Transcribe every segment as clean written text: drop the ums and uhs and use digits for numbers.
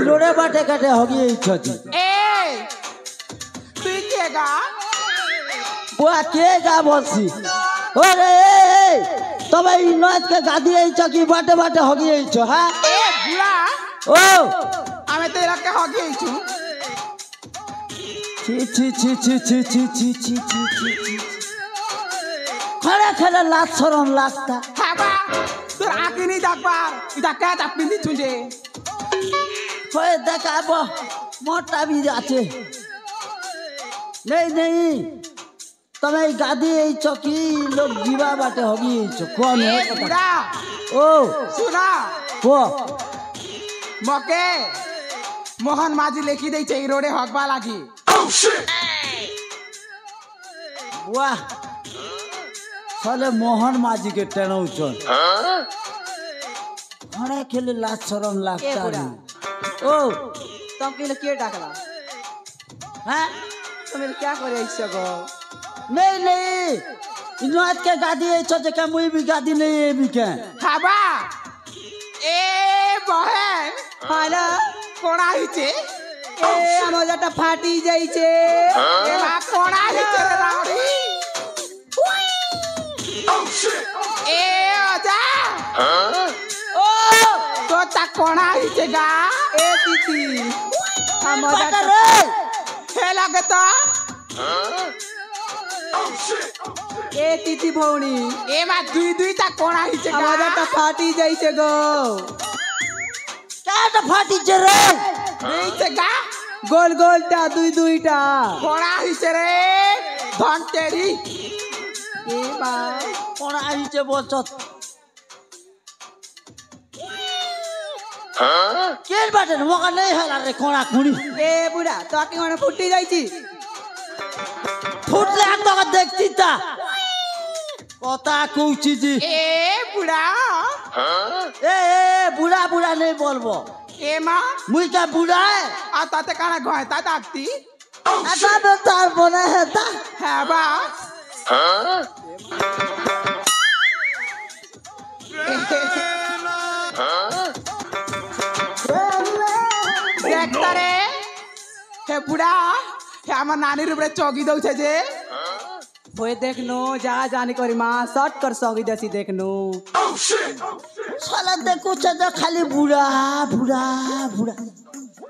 रोडे बाटे काटे होगी छथि তুই কে গা बुआ के गा बसी ओरे तबे इ नाच के गादी छकी बाटे बाटे होगी छ हां এ বুড়া ओ আমি তো এলাকে হগিয়েছু ছি ছি ছি ছি ছি ছি ছি ছি ছি ছি खड़े खड़े लात शरम लागता খাবা তোর আগে নি দেখবার এটা কে চাপিন দিছু যে होए देखाब मोटा भी जाते नहीं नहीं तमे गादी चौकी लोग जीवा बाटे होगी कौन है এ বুড়া ओ শুনা को মকে মোহন মাঝি লিখি দেইছে এই রোডে হগবা লাগি वाह साले मोहन माझी के टेनौ चल खड़े खेले लात शरम लागता ओ तुम के लिए डाकला हैं तुम क्या करे इससे गो नहीं नहीं इनात के गादी है छोटे का मुई भी गादी नहीं है भी क्या খাবা এ বহেন হ্যালো কোড়া হইছে এ আমার যেটা ফাটি যাইছে এ মা কোড়া হইছে রে রাউরি এ ওজা ओ তো তা কোড়া হইছে গা এ তিতি আমার बाटा যেটা रे হে লাগে তো এ তিতি ভৌনি এ মা দুই দুই তা কোড়া হইছে গা আমার যেটা ফাটি যাইছে গো क्या तो फाटी जे रे হইছে গা গোল গোলটা দুই দুইটা কোড়া হইছে রে ধনতেরি এ মা कोना आइचे बोलछत केन बाटे मका नहीं हला रे कोना कुनी এ বুড়া তোকে মানে ফুটি যাইছি फुटले आग तो देखती ता कोता कौची जी এ বুড়া ए बुढ़ा बुढ़ा नहीं बोलबो এ মা मुई का बुढ़ा है আর তাতে কানা ঘয়তা ডাকতি अच्छा तो तार बना है ता হ্যাঁ বা দেখতারে হে বুড়া হে আমার নানির উপরে চগি দউছে যে ওই দেখনো যা জানি করি মা শর্ট কর সগি দেছি দেখনো साला देखो चदा खाली बुढ़ा बुढ़ा बुढ़ा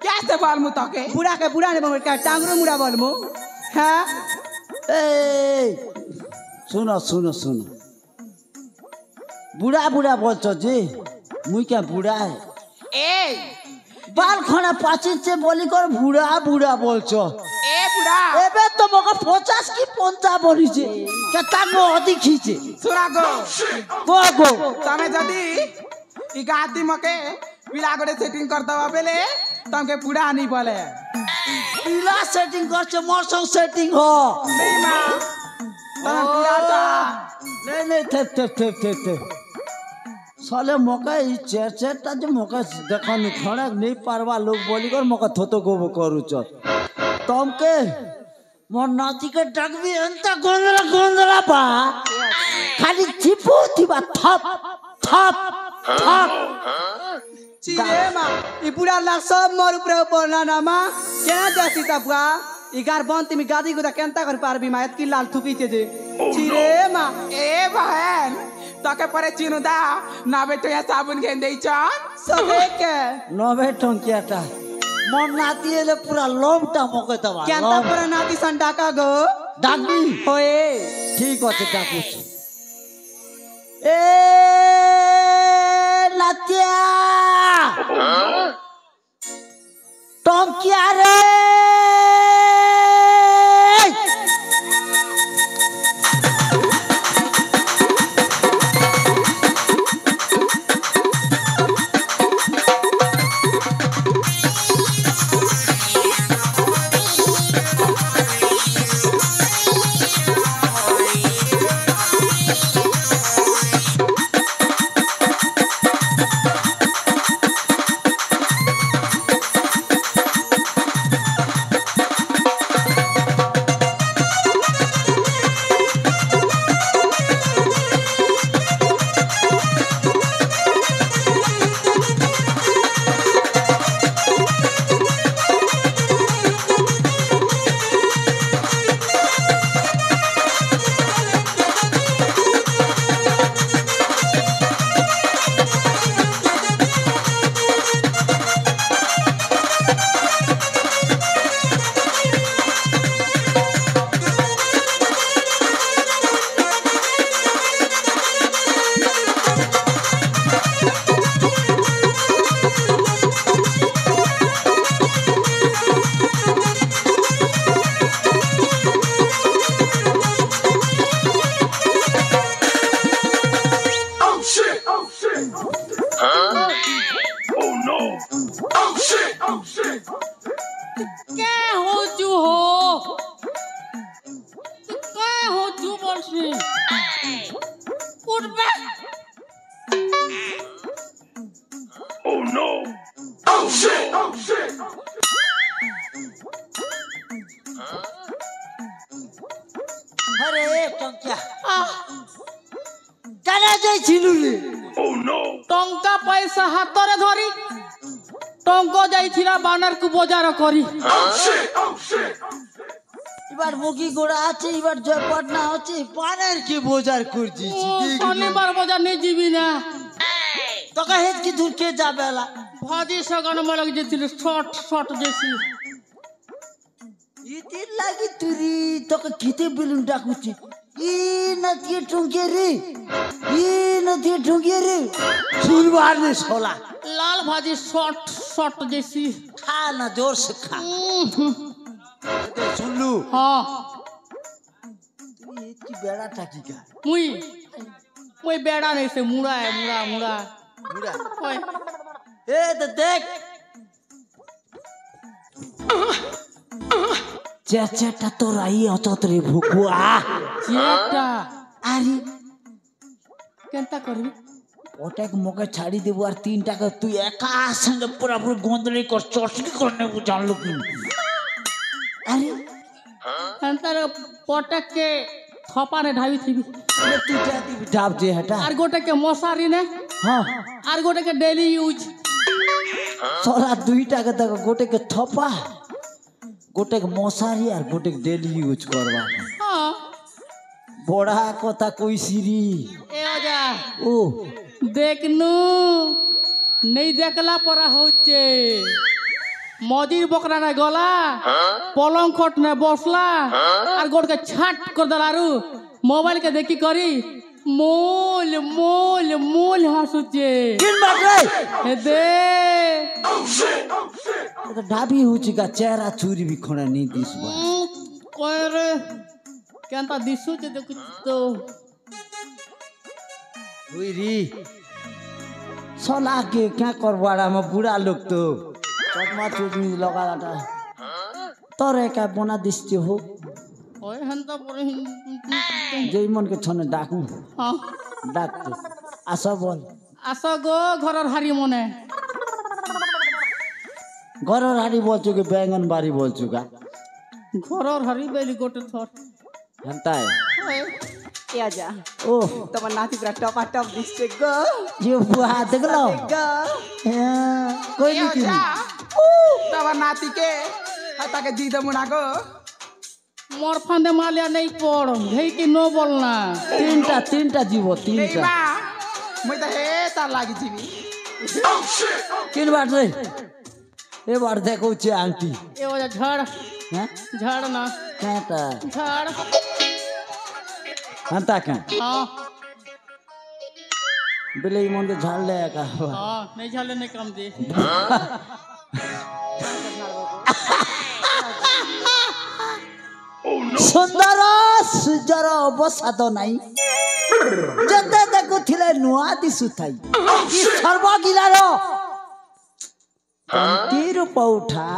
কেসে বলমু তোকে বুড়াকে বুড়া নেব টাঙ্গুর মুড়া বলমু হ্যাঁ ए सुनो सुनो सुनो बुढ़ा बुढ़ा बोलछो जी मुई क्या बुढ़ा है এই बाल खना पाचित से बोली कर बुढ़ा बुढ़ा बोलछो এ বুড়া एबे तो मका 50 की 50 बोली छे केता गो अधिक खीचे শুনা গো को गो તમે যদি ই গাদি মকে পিলা করে সেটিং করতে বেলে তোমাকে বুড়া নি বলে पीला सेटिंग करछे मरसो सेटिंग हो নেই মা তুমি বুড়াটা नहीं नहीं थे साले मका ई चेरचेटा जे मका देखनु खड़ा नहीं पारवा लोग बोली कर मका थोतो गो करू छ तमके मोर नाती के डगबी अंता गोंदरा बा खाली थिपू थिबा थप थप थप চিরে মা ই বুড়া লাগ সব মোর উপরে পড়লা না মা কেন যাসি তা বুয়া ইগার বন তুমি গাদি গুদা কেনতা করে পারবি মা এতকি লাল ঠুকিছে যে চিরে মা এ বহেন তোকে পরে চিনু দা না বেটো या साबुन घेन देई चन সবে কে नबे टंकियाटा मोर नाती एले पूरा लोभटा मके दबा কেনতা করে নাতি সন ডাকা গো डाकबी হয়ে ठीक আছে ডাকুছ এ নাতিয়া টঙ্কিয়া রে কে হচু হো কে হচু বলছি উঠবে আরে টঙ্কিয়া কানা যাইছিলু রে টঙ্কা পয়সা হাতরে ধরি টঙ্ক যাইছিলা বানারকু বজার করি এবার মুখি গোড়া আছে এবার জয়পাটনা হচ্ছে পানের কি বোঝার করছিস শনিবার বজার নিয়ে যাবি না তোকে হেত কি দূর কে যাবে এলা ভাজি সগানো মেলাক যেছিল শর্ট শর্ট যেছি ইতির লাগি তুরি তোকে কিতে বেলুন ডাকুছি ই নদিয়ে ঠুঙ্কে রে ই নদিয়ে ঠুঙ্কে রে শুনবার নে সোলা লাল ভাজি শর্ট শর্ট যেছি খা না জোর से खा শুনলু হ্যাঁ তুই এত কি বেড়াটা কি গা মুই মুই বেড়া নেই সে মুড়া মুড়া মুড়া বুড়া ওই এ তো দেখ চেঁচাটা তো রাই অচত রে ভুকুয়া যেটা আরে কেনতা করবি ওটাকে মোকে ছাড়ি দেবো আর 3 টাকা তুই একা সঙ্গে পুরোপুরি গন্ধলি কর চটকি করে নেবো জানলো কি আরে কেনতার পটকে থপানে ঢাবি থিবি আরে তুই যা দিবি ডাব যে হেটা আর গোটাকে মশারি নে হ্যাঁ আর গোটাকে ডেলি ইউজ সারা 2 টাকা তক গোটেকে থপা গোটেকে মশারি আর গোটেকে ডেলি ইউজ করবা হ্যাঁ বড়া কথা কইছি রি এ ওজা ও দেখনু নেই দেখলা পরা হচ্ছে মজির বকরা না গলা পলং খট না বসলা আর গোটকে ছাট করে দিল আরু মোবাইল কে দেখি করি মোল মোল মোল হাসুছে কিন বাটরে এ দে তো ঢাবি হচ্ছে গা চেহারা চুরি বি খোনা নি দিসবা কয় রে কেনতা দিশুছে দেখু তো ওই রি सोला के क्या करवाड़ा में बुढ़ा लोग तो चकमा चुटनी लगाटा तोरे का बना दिसते हो ওই হানতা পরে যেই মন के छने डाकू হ্যাঁ डाक तो आशा बोल আস গো ঘরের হারি মনে घर हाड़ी बोल चुके बैंगन बारी बोल चुका ঘরের হারি বেলি গোটে থর हंता है এ আজা ओह তোমার নাতি পুরা টপা টপ দিচ্ছে গো ये बुआ देख लो গো कोई नहीं की तब नाती के ताके दी दे मुना गो मोर फांदे मालिया नहीं पड़ घई की नो बोलना तीन टा जीवो तीन नहीं टा बा मैं तो हे तार लागी जीवी किन बात रे ए बार देखो चे आंटी ए वजह झड़ हैं झड़ ना काटा झड़ हंता का हाँ बिले मन के झाड़ ले का हाँ नहीं झड़े नहीं काम दे सुंदर सुजर अवसाद नाई जते देखुथिले नुआ दिसुथाई ई सर्वगिलार कंतीर पौठा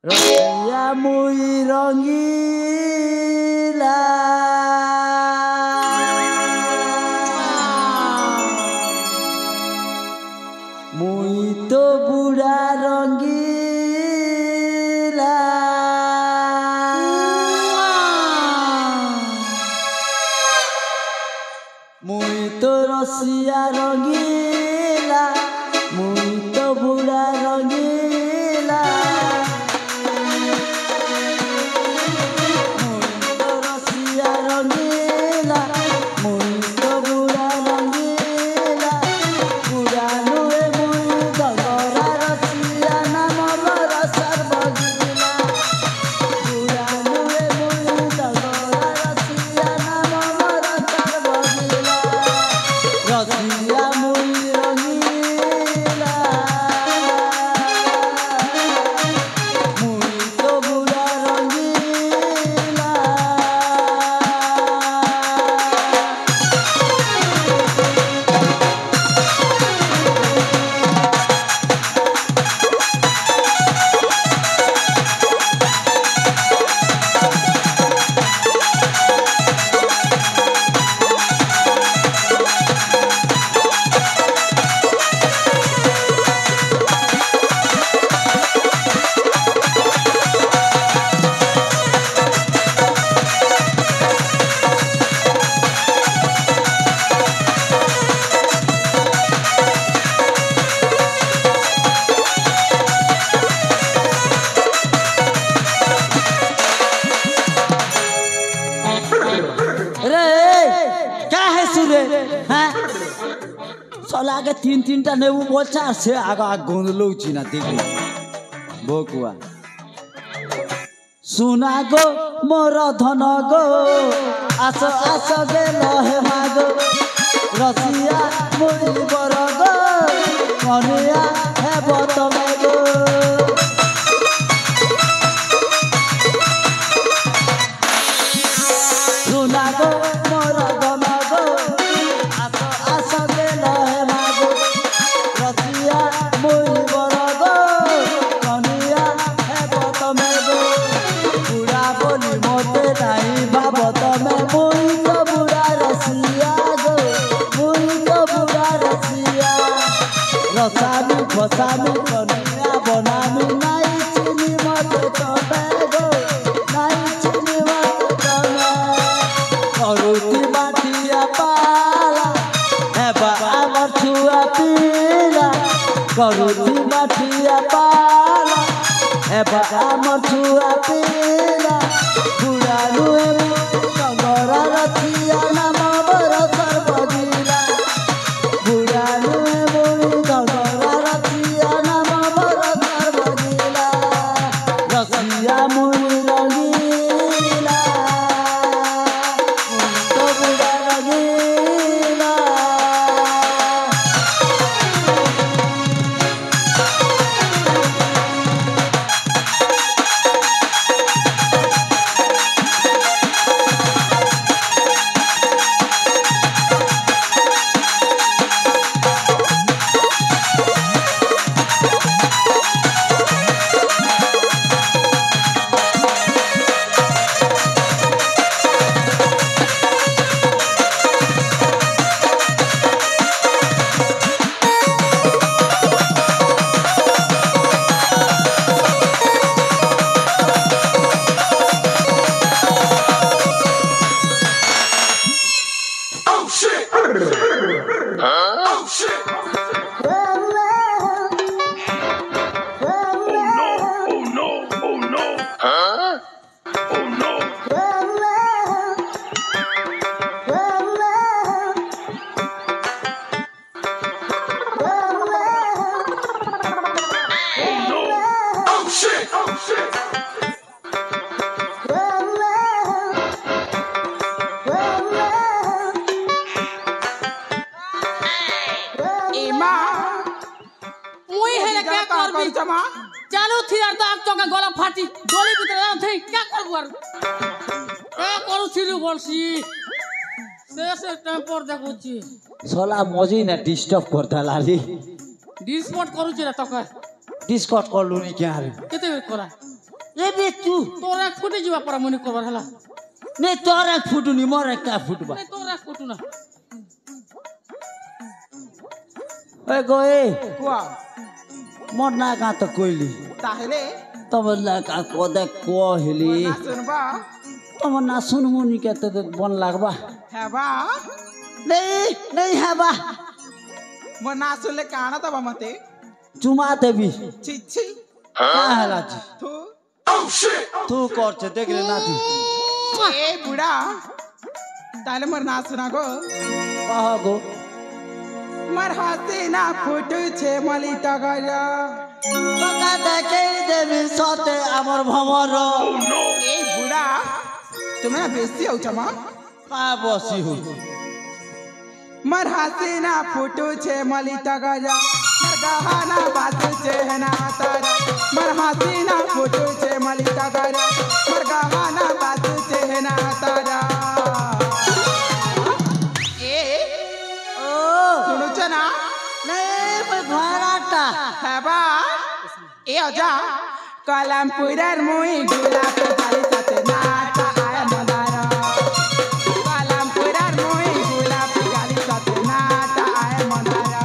रंगिया मुई रंगीला मुई तो बुढ़ा रंगीला मुई तो रसिया रंगीला मुई तो बुढ़ा रंगीला मुई तो रसिया रंगीला मुई तो बुढ़ा रंगीला बुढ़ा नुए मुई डगरा रसिया नाम रसर बगिला बुढ़ा नुए मुई डगरा रसिया नाम रसर बगिला रसिया मुई रंगीला হ্যাঁ চলে আগে তিনটা নেবু বলছে আর সে আগে গন্ধলৌছি না দেখবি বকুয়া सुना गो मोर धन गो आस आस गेल हे मागो रसिया मुड़ी बर गो कनिया हेब तमे गो सुना गो मोर धन गो आस आस गेल हे मागो रसिया मुड़ी बर गो कनिया हेब तमे गो मोटे नहीं बाब तमें मुई तो बुरा रसिया गो मुई तो बुरा रसिया रसामी फसामी कनिया बनामी नहीं चिनी मते तमें गो नहीं चिनी मते तमें करुती माटिया पाला हेबा आमर छुआ पीला करुती माटिया पाला हेबा आमर छुआ पीला टंगरा रथिया नाम बर सर्वजिला बुढ़ा नुए बुढ़ी टंगरा रथिया नाम बर सर्वजिला रसिया मुड़ी रंगीला तो बुढ़ा रंगीला चालू थी यार तो आप तो का गला फाटी गोली भीतर जाओ थे क्या करबो यार क्या करू थी बोलसी से टेम्पर देखो छी सोला मजी ना डिस्टर्ब करता लाली डिस्पोर्ट करू छी तो का डिस्कट करलु नि क्या रे केते करा ए बे तू तोरा फुटी जीवा पर मुनि करबर हला ने तोरा फुटुनी मोरे का फुटबा नहीं तोरा फुटू ना ए गोए कुआ मोर ना का तो कोइली ताहले तब लगा को दे कोहली ना सुनबा तब ना सुनमुनी के तो बन लागबा हेबा नहीं है बा म ना सुनले काना तब मते चुमा देवी छी छी का हला छी तू तू कर छे देख ले ना तू ए बुढ़ा ताले मर ना सुना गो कह गो मर हाथे ना फुटू छे मली टगरा बका देखे देवी सते हमर भमर ए बुढ़ा तुम्हें बेइज्जती हो चमा का बसी हो मर हाथे ना फुटू छे मली टगरा मर गहाना बात छे ना तारा मर हाथे ना फुटू छे मली टगरा मर गहाना बात छे ना तारा सुनो चना नहीं मैं घराटा हेबा ए अजा कलमपुरर मुई डुला पे जाली सते नाटा आय मदारा कलमपुरर मुई डुला पे जाली सते नाटा आय मदारा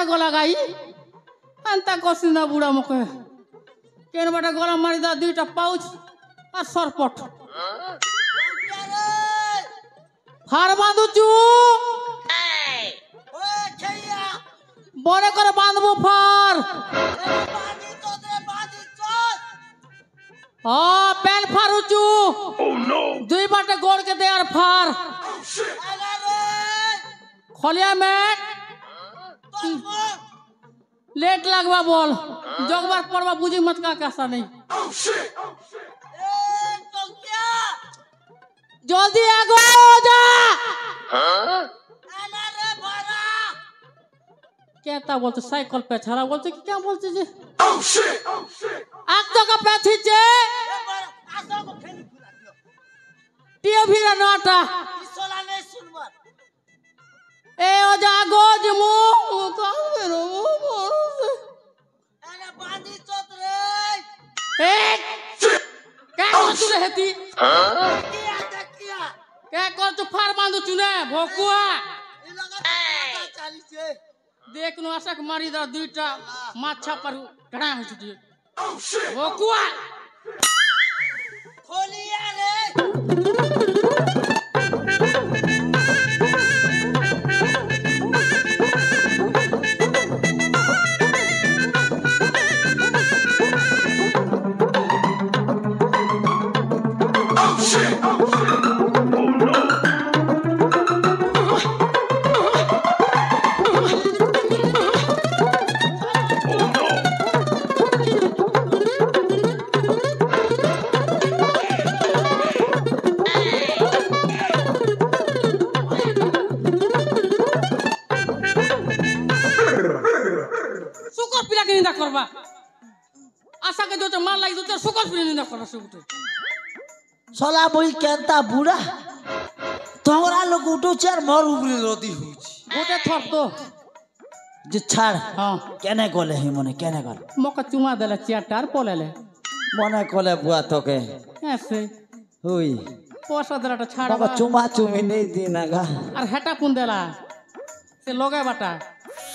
গলা গাই আনতা কষি না বুড়া মুখে কেন বাটা গলা মারি দা দুইটা পাউচ আর সরপট ফার বাঁধুচু বড় করে বাঁধবো ফার প্যান ফারুচু দুই বাটা গোড়কে দে আর ফার খলিয়া মেট लेट लगवा बोल जोगबार पड़वा बुझी मत का कैसा नहीं जल्दी आगो जा कहता बोलते साइकिल पे छड़ा बोलते कि क्या बोलते जी आग तो का पैथी चे टियो भी नाटा ए ओ जागो जमु का मेरो अरे बांधी चोत रे ए क्या कर तू रहती क्या कर तू फार बांधू चुने भोकुआ देख नो आशा के मारी दा दुईटा माछा पर घड़ा हो छुटी भोकुआ खोलिया रे करबा आशा के जो मार लागी तो सुकस भी नहीं करबा सुकते सला बोई केनता बुढ़ा तोरा लोग उठो चार मर उबरी रोदी हुई गोटे थर तो जे छाड़ हां केने कोले ही मने केने कर मका चुमा देला चार पोलेले मने कोले बुआ तोके ऐसे हुई पोसा देला छाड़ मका चुमा चुमी नहीं दीनागा और हेटा कुन देला से लोगे बाटा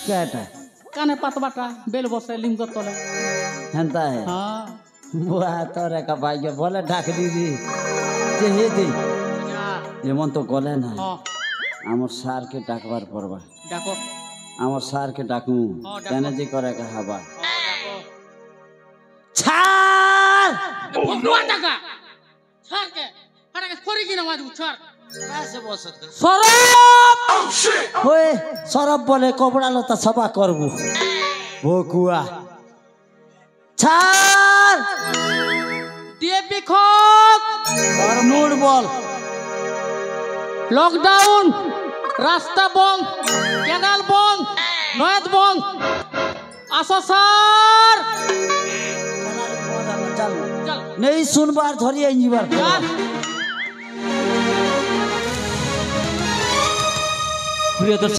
केटा काने पात बाटा बेल बसे लिम गतले हंता है हां बुआ तोरे का भाई बोले ढाक दीदी जे हे दी ये मन तो कोले ना हां हमर सार के डाकबार परबा डाको हमर सार के डाकू केने जी करे का हवा डाको छाड़ भगवा डाका छाड़ के हटा के खोरी की नमाज उछार कैसे बोल सकते सरप होए सरप बोले कपड़ा लता सफा करबू भोकुआ छाड़ डीएपी खोक और मूड बोल लॉकडाउन रास्ता बंद कैनाल बंद नयत बंद आसो सर चल चल नहीं सुनबार धरिए इंजीबार चल प्रिय